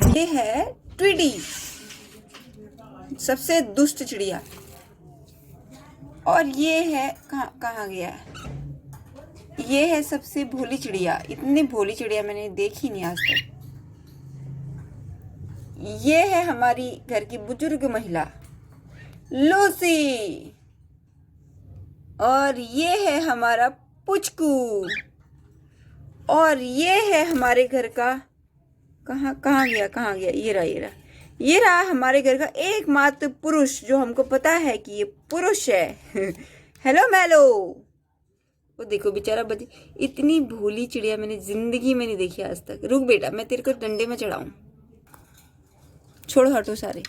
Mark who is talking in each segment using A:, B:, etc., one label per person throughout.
A: ये है ट्विडी, सबसे दुष्ट चिड़िया। और ये है कहाँ गया है, ये है सबसे भोली चिड़िया। इतनी भोली चिड़िया मैंने देखी नहीं आज तक। ये है हमारी घर की बुजुर्ग महिला लूसी। और ये है हमारा पुचकू। और ये है हमारे घर का कहाँ गया, ये रहा हमारे घर का एकमात्र पुरुष, जो हमको पता है कि ये पुरुष है। हेलो मैलो। वो देखो बेचारा बच्चे, इतनी भोली चिड़िया मैंने जिंदगी में नहीं देखी आज तक। रुक बेटा, मैं तेरे को डंडे में चढ़ाऊं। छोड़ो, हटो सारे।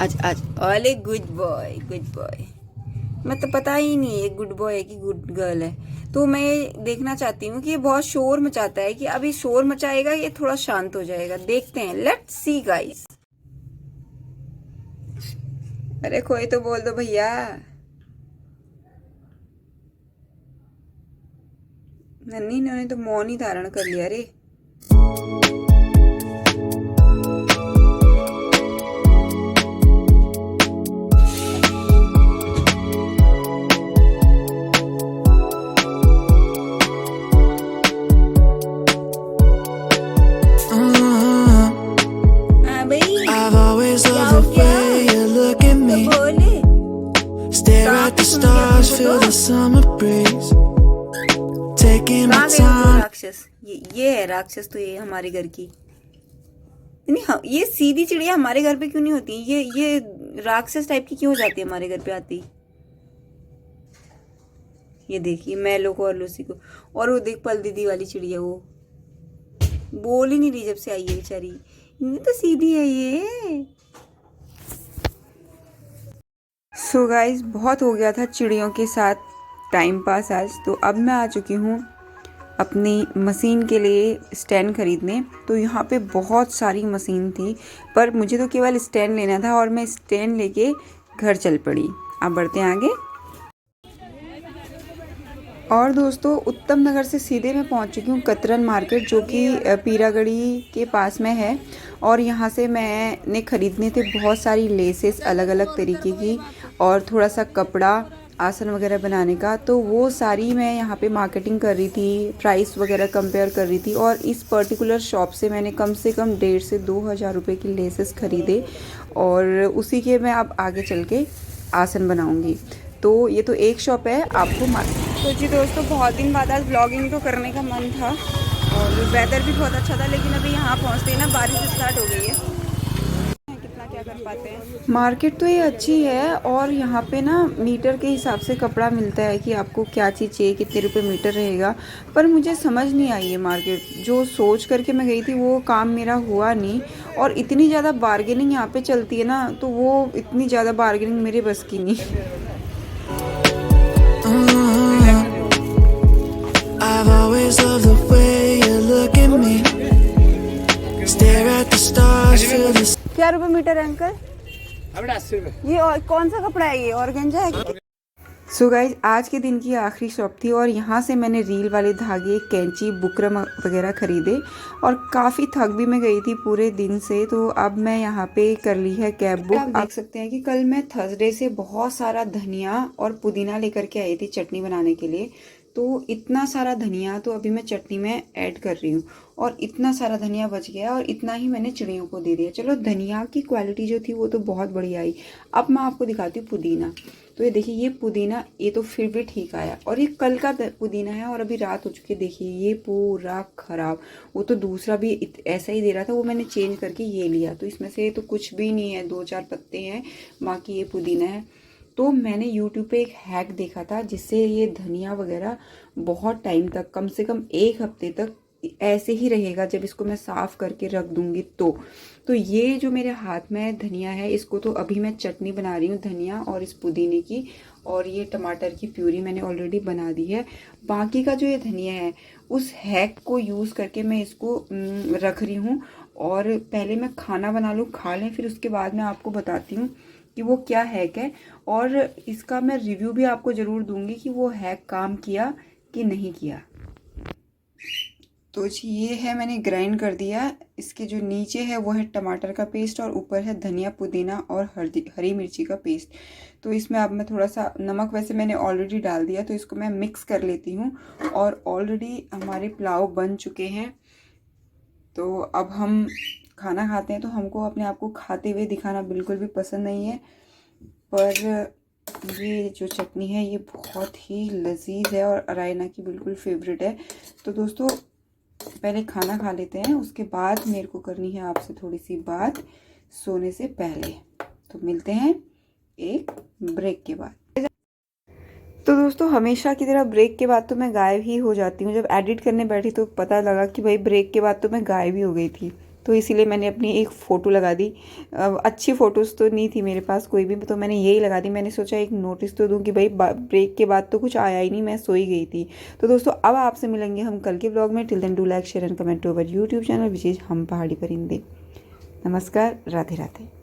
A: अच्छा, अरे गुड बॉय। मैं तो पता ही नहीं है गुड बॉय है कि गुड गर्ल है। तो मैं देखना चाहती हूँ कि ये बहुत शोर मचाता है, कि अभी शोर मचाएगा ये थोड़ा शांत हो जाएगा। देखते हैं, लेट्स सी गाइस। अरे कोई तो बोल दो भैया। नन्ही ने तो मौन ही धारण कर लिया रे। राक्षस, ये है राक्षस। तो ये हमारे घर की नहीं, हाँ, ये सीधी चिड़िया हमारे घर पे क्यों नहीं होती? ये राक्षस टाइप की क्यों हो जाती है हमारे घर पे आती? ये देखिए मैलो को और लूसी को। और वो देख पल दीदी वाली चिड़िया, वो बोल ही नहीं रही जब से आई है बेचारी। ये तो सीधी है ये। सो गाइस, बहुत हो गया था चिड़ियों के साथ टाइम पास आज। तो अब मैं आ चुकी हूँ अपनी मशीन के लिए स्टैंड खरीदने। तो यहाँ पे बहुत सारी मशीन थी, पर मुझे तो केवल स्टैंड लेना था और मैं स्टैंड लेके घर चल पड़ी। अब बढ़ते हैं आगे। और दोस्तों, उत्तम नगर से सीधे मैं पहुँच चुकी हूँ कतरन मार्केट, जो कि पीरागढ़ी के पास में है। और यहाँ से मैंने खरीदने थे बहुत सारी लेसेस अलग अलग तरीके की, और थोड़ा सा कपड़ा आसन वगैरह बनाने का। तो वो सारी मैं यहाँ पे मार्केटिंग कर रही थी, प्राइस वगैरह कंपेयर कर रही थी। और इस पर्टिकुलर शॉप से मैंने कम से कम 1,500 से 2,000 रुपये की लेसेस खरीदे, और उसी के मैं अब आगे चल के आसन बनाऊँगी। तो ये तो एक शॉप है आपको तो जी दोस्तों, बहुत दिन बाद आज व्लॉगिंग तो करने का मन था, और वेदर भी बहुत अच्छा था। लेकिन अभी यहाँ पहुँचते ही ना बारिश स्टार्ट हो गई है। कितना क्या कर पाते हैं। मार्केट तो ये अच्छी है, और यहाँ पे ना मीटर के हिसाब से कपड़ा मिलता है कि आपको क्या चीज़ चाहिए, कितने रुपए मीटर रहेगा। पर मुझे समझ नहीं आई है मार्केट। जो सोच करके मैं गई थी वो काम मेरा हुआ नहीं। और इतनी ज़्यादा बार्गेनिंग यहाँ पे चलती है ना, तो वो इतनी ज़्यादा बार्गेनिंग मेरे बस की नहीं। I've always loved the way you look at me. Stare at the stars, feel the... क्या रुपए मीटर है अंकल? 80 रुपए। ये और कौन सा कपड़ा है? ये ऑर्गेन्जा है? सो गाइज, आज के दिन की आखिरी शॉप थी, और यहाँ से मैंने रील वाले धागे, कैंची, बुकरम वगैरह खरीदे। और काफ़ी थक भी मैं गई थी पूरे दिन से। तो अब मैं यहाँ पे कर ली है कैब बुक। आप देख सकते हैं कि कल मैं थर्सडे से बहुत सारा धनिया और पुदीना लेकर के आई थी चटनी बनाने के लिए। तो इतना सारा धनिया तो अभी मैं चटनी में ऐड कर रही हूँ, और इतना सारा धनिया बच गया, और इतना ही मैंने चिड़ियों को दे दिया। चलो, धनिया की क्वालिटी जो थी वो तो बहुत बढ़िया आई। अब मैं आपको दिखाती हूँ पुदीना। तो ये देखिए, ये पुदीना ये तो फिर भी ठीक आया, और ये कल का पुदीना है, और अभी रात हो चुकी है। देखिए ये पूरा खराब। वो तो दूसरा भी ऐसा ही दे रहा था, वो मैंने चेंज करके ये लिया। तो इसमें से तो कुछ भी नहीं है, 2-4 पत्ते हैं, बाकी ये पुदीना है। तो मैंने यूट्यूब पे एक हैक देखा था, जिससे ये धनिया वगैरह बहुत टाइम तक, कम से कम 1 हफ्ते तक ऐसे ही रहेगा, जब इसको मैं साफ़ करके रख दूंगी तो ये जो मेरे हाथ में धनिया है, इसको तो अभी मैं चटनी बना रही हूँ धनिया और इस पुदीने की। और ये टमाटर की प्यूरी मैंने ऑलरेडी बना दी है। बाकी का जो ये धनिया है, उस हैक को यूज़ करके मैं इसको रख रही हूँ। और पहले मैं खाना बना लूँ, खा लें, फिर उसके बाद मैं आपको बताती हूँ कि वो क्या हैक है, और इसका मैं रिव्यू भी आपको ज़रूर दूंगी कि वो हैक काम किया कि नहीं किया। तो जी ये है, मैंने ग्राइंड कर दिया। इसके जो नीचे है वो है टमाटर का पेस्ट और ऊपर है धनिया पुदीना और हरी मिर्ची का पेस्ट। तो इसमें अब मैं थोड़ा सा नमक वैसे मैंने ऑलरेडी डाल दिया, तो इसको मैं मिक्स कर लेती हूँ। और ऑलरेडी हमारे पुलाव बन चुके हैं। तो अब हम खाना खाते हैं, तो हमको अपने आप को खाते हुए दिखाना बिल्कुल भी पसंद नहीं है, पर ये जो चटनी है ये बहुत ही लजीज है और अरायना की बिल्कुल फेवरेट है। तो दोस्तों पहले खाना खा लेते हैं, उसके बाद मेरे को करनी है आपसे थोड़ी सी बात सोने से पहले। तो मिलते हैं एक ब्रेक के बाद। तो दोस्तों हमेशा की तरह ब्रेक के बाद तो मैं गायब ही हो जाती हूँ। जब एडिट करने बैठी तो पता लगा कि भाई ब्रेक के बाद तो मैं गायब ही हो गई थी। तो इसीलिए मैंने अपनी एक फ़ोटो लगा दी। अच्छी फ़ोटोज़ तो नहीं थी मेरे पास कोई भी, तो मैंने यही लगा दी। मैंने सोचा एक नोटिस तो दूं कि भाई ब्रेक के बाद तो कुछ आया ही नहीं, मैं सोई गई थी। तो दोस्तों अब आपसे मिलेंगे हम कल के ब्लॉग में। Till then do like share and comment to our YouTube channel which is Hum Pahadi परिंदे। नमस्कार, राधे राधे।